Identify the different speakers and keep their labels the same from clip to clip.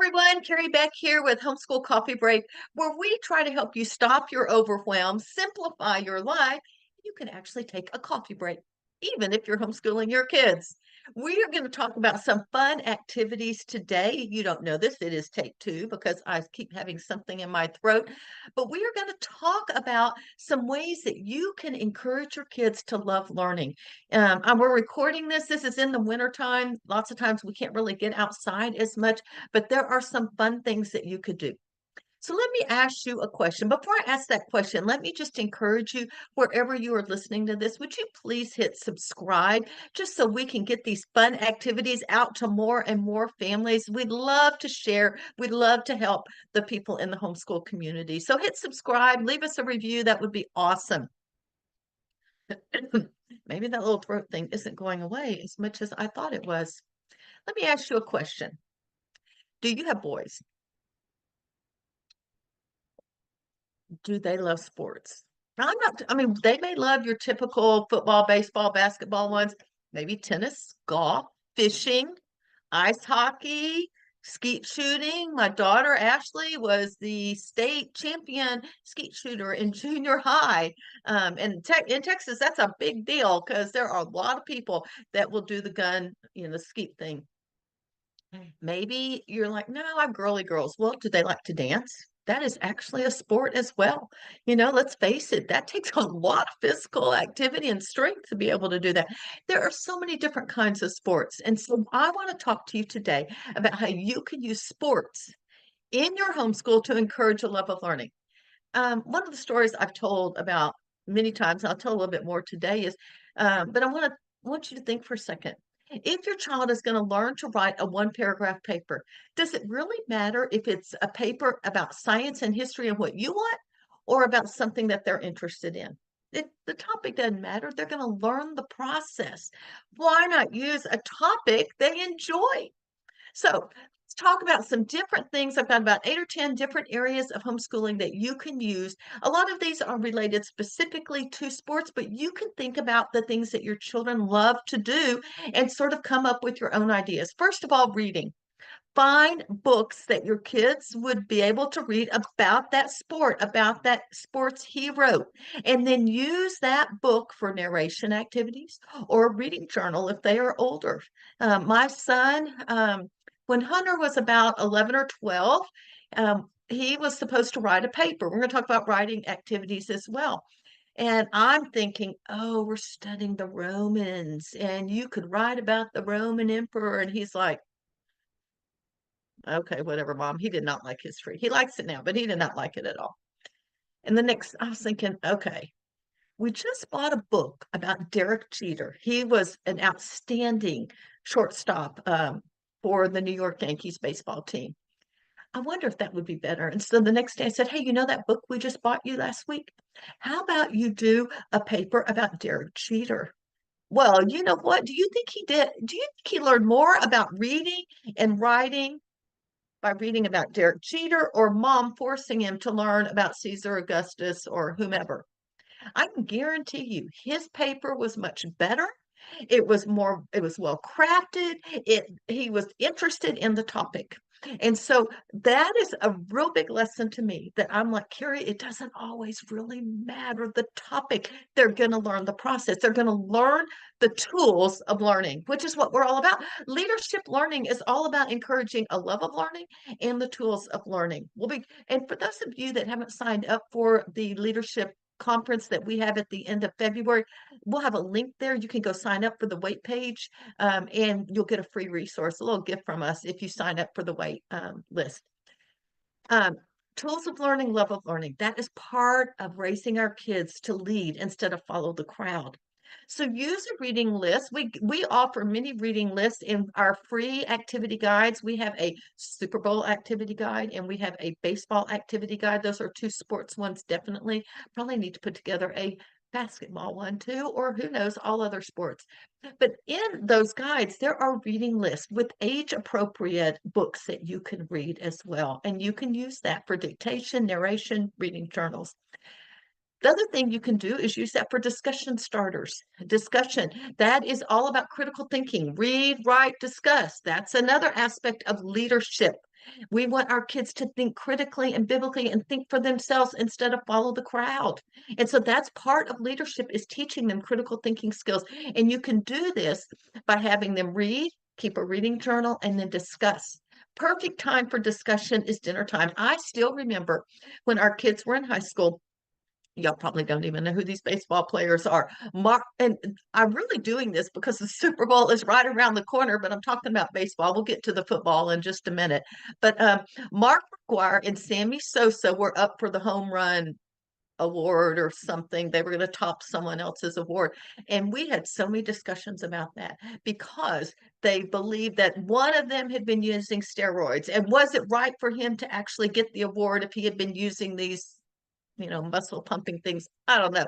Speaker 1: Everyone, Carrie Beck here with Homeschool Coffee Break, where we try to help you stop your overwhelm, simplify your life. You can actually take a coffee break, even if you're homeschooling your kids. We are going to talk about some fun activities today. You don't know this, it is take two because I keep having something in my throat. But we are going to talk about some ways that you can encourage your kids to love learning. And we're recording this. This is in the wintertime. Lots of times we can't really get outside as much, but there are some fun things that you could do. So let me ask you a question. Before I ask that question, let me just encourage you, wherever you are listening to this, would you please hit subscribe just so we can get these fun activities out to more and more families? We'd love to share. We'd love to help the people in the homeschool community. So hit subscribe, leave us a review. That would be awesome. Maybe that little throat thing isn't going away as much as I thought it was. Let me ask you a question. Do you have boys? Do they love sports? I'm not, I mean, they may love your typical football, baseball, basketball ones, maybe tennis, golf, fishing, ice hockey, skeet shooting. My daughter Ashley was the state champion skeet shooter in junior high. In Texas, that's a big deal because there are a lot of people that will do the gun, the skeet thing. Maybe you're like, no, I'm girly girls. Well, do they like to dance? That is actually a sport as well. Let's face it, that takes a lot of physical activity and strength to be able to do that. There are so many different kinds of sports. And so I want to talk to you today about how you can use sports in your homeschool to encourage a love of learning. One of the stories I've told about many times, and I'll tell a little bit more today, is, but I want you to think for a second. If your child is going to learn to write a one paragraph paper, does it really matter if it's a paper about science and history and what you want, or about something that they're interested in? The topic doesn't matter. They're going to learn the process. Why not use a topic they enjoy? So let's talk about some different things. I've got about 8 or 10 different areas of homeschooling that you can use. A lot of these are related specifically to sports, but you can think about the things that your children love to do and sort of come up with your own ideas. First of all, reading. Find books that your kids would be able to read about that sport, about that sports hero, and then use that book for narration activities or a reading journal if they are older. My son, when Hunter was about 11 or 12, he was supposed to write a paper. We're going to talk about writing activities as well. And I'm thinking, oh, we're studying the Romans, and you could write about the Roman emperor. And he's like, okay, whatever, mom. He did not like history. He likes it now, but he did not like it at all. And I was thinking, okay, we just bought a book about Derek Jeter. He was an outstanding shortstop for the New York Yankees baseball team. I wonder if that would be better. And so the next day I said, hey, you know that book we just bought you last week? How about you do a paper about Derek Jeter? Well, you know what? Do you think he did? Do you think he learned more about reading and writing by reading about Derek Jeter or mom forcing him to learn about Caesar Augustus or whomever? I can guarantee you his paper was much better. It was well crafted. He was interested in the topic. And so that is a real big lesson to me that I'm like, Carrie, it doesn't always really matter the topic. They're going to learn the process. They're going to learn the tools of learning, which is what we're all about. Leadership learning is all about encouraging a love of learning and the tools of learning. And for those of you that haven't signed up for the leadership conference that we have at the end of February, we'll have a link there. You can go sign up for the wait page, and you'll get a free resource, a little gift from us if you sign up for the wait list. Um, Tools of learning, love of learning. That is part of raising our kids to lead instead of follow the crowd. So use a reading list. We offer many reading lists in our free activity guides. We have a Super Bowl activity guide and we have a baseball activity guide. Those are two sports ones, definitely. Probably need to put together a basketball one too, or who knows, all other sports. But in those guides, there are reading lists with age appropriate books that you can read as well. And you can use that for dictation, narration, reading journals. The other thing you can do is use that for discussion starters. Discussion, that is all about critical thinking. Read, write, discuss. That's another aspect of leadership. We want our kids to think critically and biblically and think for themselves instead of follow the crowd. And so that's part of leadership, is teaching them critical thinking skills. And you can do this by having them read, keep a reading journal, and then discuss. Perfect time for discussion is dinner time. I still remember when our kids were in high school. Y'all probably don't even know who these baseball players are. Mark, and I'm really doing this because the Super Bowl is right around the corner, but I'm talking about baseball. We'll get to the football in just a minute. But Mark McGuire and Sammy Sosa were up for the home run award or something. They were going to top someone else's award. And we had so many discussions about that because they believed that one of them had been using steroids. And was it right for him to actually get the award if he had been using these, muscle pumping things? I don't know.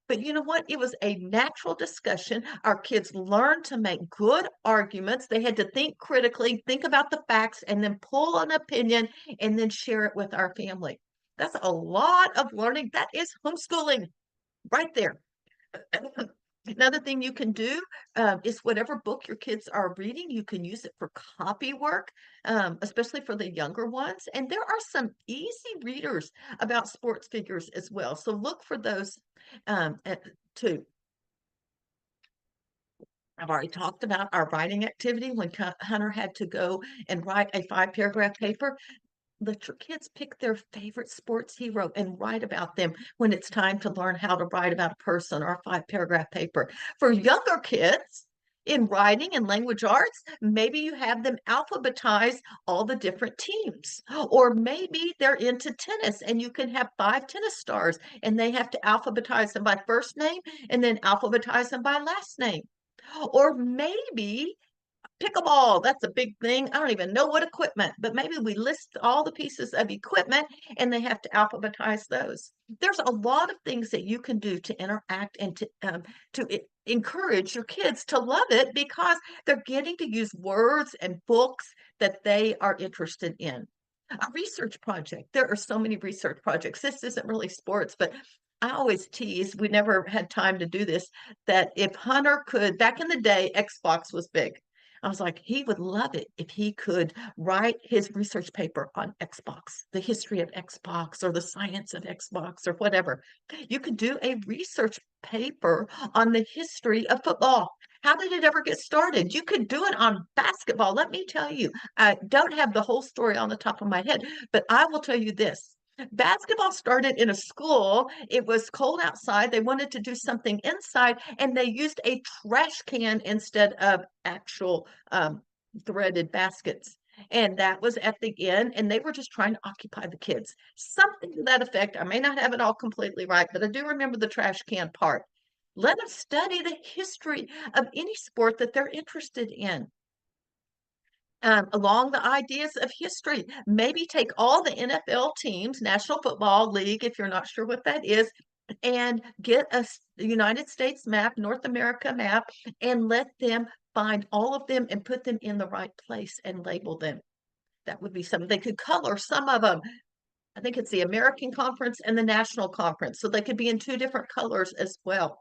Speaker 1: But you know what? It was a natural discussion. Our kids learned to make good arguments. They had to think critically, think about the facts, and then pull an opinion and then share it with our family. That's a lot of learning. That is homeschooling right there. Another thing you can do is whatever book your kids are reading, you can use it for copy work, especially for the younger ones. And there are some easy readers about sports figures as well. So look for those too. I've already talked about our writing activity when Hunter had to go and write a 5-paragraph paper. Let your kids pick their favorite sports hero and write about them when it's time to learn how to write about a person or a 5-paragraph paper. For younger kids, in writing and language arts, maybe you have them alphabetize all the different teams. Or maybe they're into tennis and you can have 5 tennis stars and they have to alphabetize them by first name and then alphabetize them by last name. Or maybe pickleball, that's a big thing. I don't even know what equipment, but maybe we list all the pieces of equipment and they have to alphabetize those. There's a lot of things that you can do to interact and to encourage your kids to love it because they're getting to use words and books that they are interested in. A research project. There are so many research projects. This isn't really sports, but I always tease, we never had time to do this, that if Hunter could, back in the day, Xbox was big. I was like, he would love it if he could write his research paper on Xbox, the history of Xbox or the science of Xbox or whatever. You could do a research paper on the history of football. How did it ever get started? You could do it on basketball. Let me tell you, I don't have the whole story on the top of my head, but I will tell you this. Basketball started in a school. It was cold outside. They wanted to do something inside, and they used a trash can instead of actual threaded baskets. And that was at the end, and they were just trying to occupy the kids. Something to that effect. I may not have it all completely right, but I do remember the trash can part. Let them study the history of any sport that they're interested in. Along the ideas of history. Maybe take all the NFL teams, National Football League, if you're not sure what that is, and get a United States map, North America map, and let them find all of them and put them in the right place and label them. That would be something. They could color some of them. I think it's the American Conference and the National Conference. So they could be in 2 different colors as well.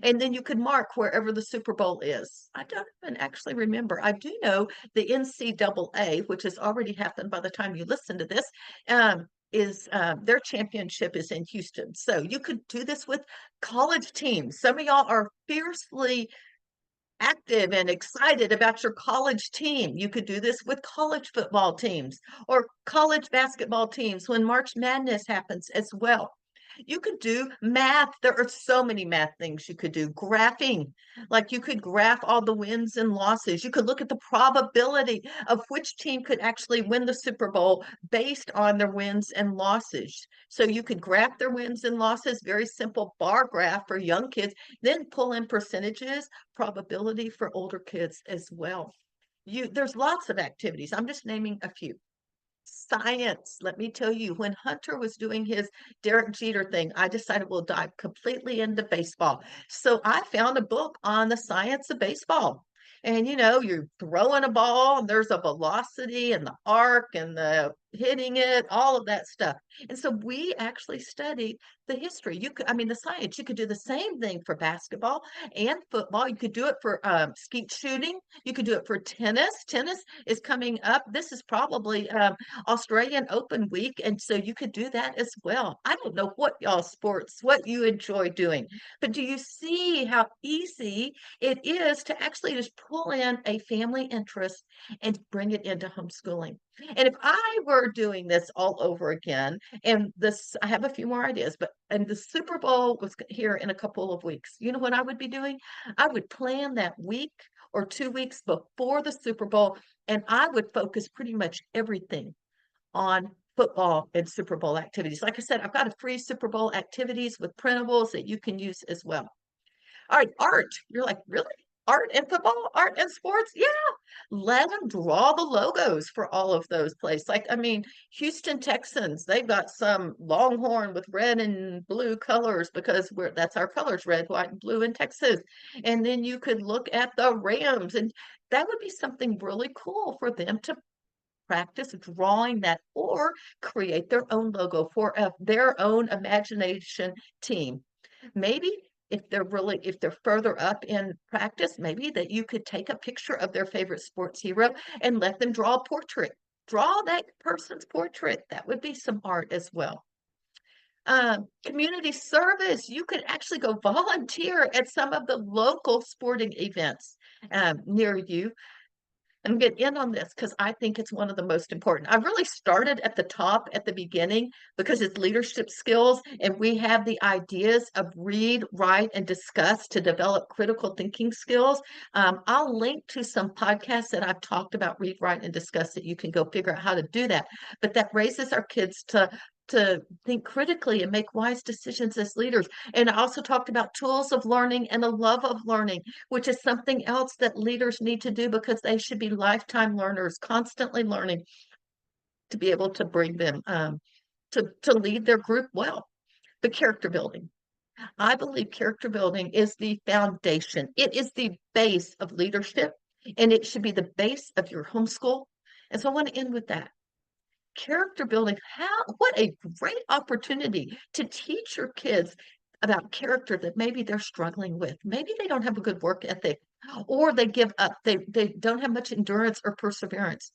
Speaker 1: And then you could mark wherever the Super Bowl is. I don't even actually remember. I do know the NCAA, which has already happened by the time you listen to this, is their championship is in Houston. So you could do this with college teams. Some of y'all are fiercely active and excited about your college team. You could do this with college football teams or college basketball teams when March Madness happens as well. You could do math. There are so many math things you could do. Graphing, like you could graph all the wins and losses. You could look at the probability of which team could actually win the Super Bowl based on their wins and losses. So you could graph their wins and losses, very simple bar graph for young kids, then pull in percentages, probability for older kids as well. There's lots of activities. I'm just naming a few. Science. Let me tell you, when Hunter was doing his Derek Jeter thing, I decided we'll dive completely into baseball. So I found a book on the science of baseball. And you're throwing a ball and there's a velocity and the arc and the hitting it, all of that stuff. And so we actually studied the history. You could, I mean, the science. You could do the same thing for basketball and football. You could do it for skeet shooting. You could do it for tennis. Tennis is coming up. This is probably Australian Open week, and so you could do that as well. I don't know what y'all sports, what you enjoy doing, but do you see how easy it is to actually just pull in a family interest and bring it into homeschooling? And if I were doing this all over again, and this, I have a few more ideas, but and the Super Bowl was here in a couple of weeks, you know what I would be doing? I would plan that week or 2 weeks before the Super Bowl, and I would focus pretty much everything on football and Super Bowl activities. Like I said, I've got a free Super Bowl activities with printables that you can use as well. All right, art. You're like, really? Art and football, art and sports? Yeah. Let them draw the logos for all of those places. Like, I mean, Houston Texans, they've got some longhorn with red and blue colors because that's our colors, red, white, and blue in Texas. And then you could look at the Rams, and that would be something really cool for them to practice drawing that or create their own logo for their own imagination team. Maybe if they're further up in practice, maybe that you could take a picture of their favorite sports hero and let them draw a portrait. Draw that person's portrait. That would be some art as well. Community service. You could actually go volunteer at some of the local sporting events near you. I'm going to end on this because I think it's one of the most important. I really started at the top at the beginning because it's leadership skills, and we have the ideas of read, write, and discuss to develop critical thinking skills. I'll link to some podcasts that I've talked about read, write, and discuss that you can go figure out how to do that. But that raises our kids to think critically and make wise decisions as leaders. And I also talked about tools of learning and a love of learning, which is something else that leaders need to do because they should be lifetime learners, constantly learning to be able to bring them to lead their group well. The character building. I believe character building is the foundation. It is the base of leadership, and it should be the base of your homeschool. And so I want to end with that character building. What a great opportunity to teach your kids about character that maybe they're struggling with. Maybe they don't have a good work ethic or they give up. They don't have much endurance or perseverance.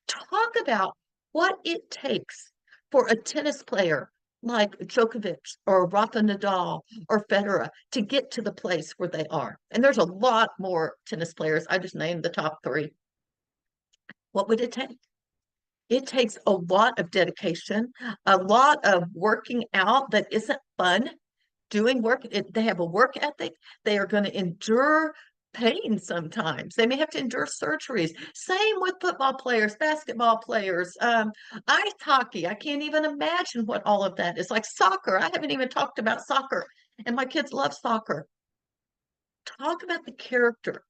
Speaker 1: Talk about what it takes for a tennis player like Djokovic or Rafa Nadal or Federer to get to the place where they are. And there's a lot more tennis players. I just named the top three. What would it take? It takes a lot of dedication, a lot of working out that isn't fun. Doing work, they have a work ethic. They are going to endure pain sometimes. They may have to endure surgeries. Same with football players, basketball players, ice hockey. I can't even imagine what all of that is like. Soccer. I haven't even talked about soccer, and my kids love soccer. Talk about the character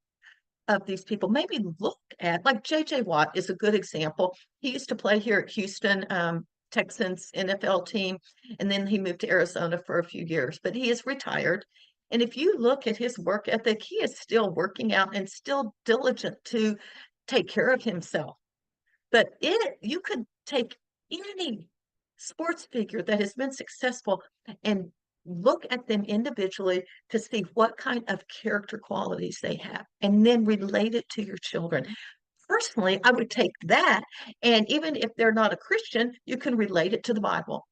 Speaker 1: of these people. Maybe look at, like JJ Watt is a good example. He used to play here at Houston Texans NFL team, and then he moved to Arizona for a few years, but he is retired. And if you look at his work ethic, he is still working out and still diligent to take care of himself. But you could take any sports figure that has been successful and look at them individually to see what kind of character qualities they have, and then relate it to your children. Personally, I would take that, and even if they're not a Christian, you can relate it to the Bible.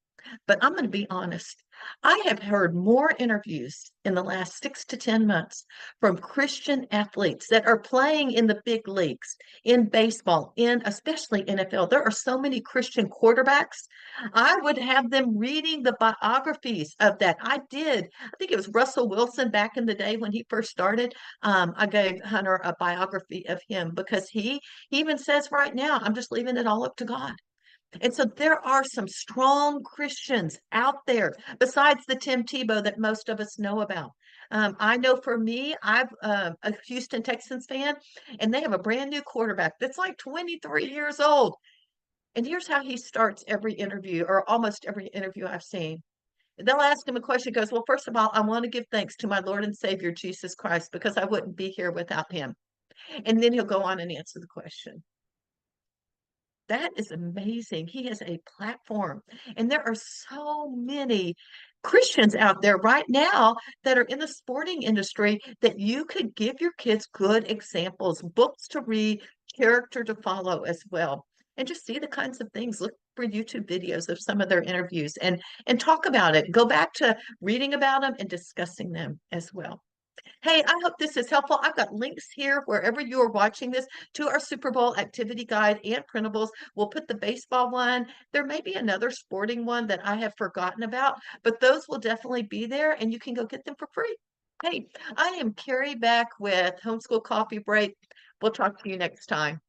Speaker 1: But I'm going to be honest. I have heard more interviews in the last 6 to 10 months from Christian athletes that are playing in the big leagues, in baseball, in especially NFL. There are so many Christian quarterbacks. I would have them reading the biographies of that. I did. I think it was Russell Wilson back in the day when he first started. I gave Hunter a biography of him because he even says right now, I'm just leaving it all up to God. And so there are some strong Christians out there besides the Tim Tebow that most of us know about. I know for me, I'm a Houston Texans fan, and they have a brand new quarterback that's like 23 years old. And here's how he starts every interview, or almost every interview I've seen. They'll ask him a question. He goes, well, first of all, I want to give thanks to my Lord and Savior, Jesus Christ, because I wouldn't be here without him. And then he'll go on and answer the question. That is amazing. He has a platform. And there are so many Christians out there right now that are in the sporting industry that you could give your kids good examples, books to read, character to follow as well. And just see the kinds of things. Look for YouTube videos of some of their interviews and talk about it. Go back to reading about them and discussing them as well. Hey, I hope this is helpful. I've got links here wherever you are watching this to our Super Bowl activity guide and printables. We'll put the baseball one. There may be another sporting one that I have forgotten about, but those will definitely be there and you can go get them for free. Hey, I am Carrie back with Homeschool Coffee Break. We'll talk to you next time.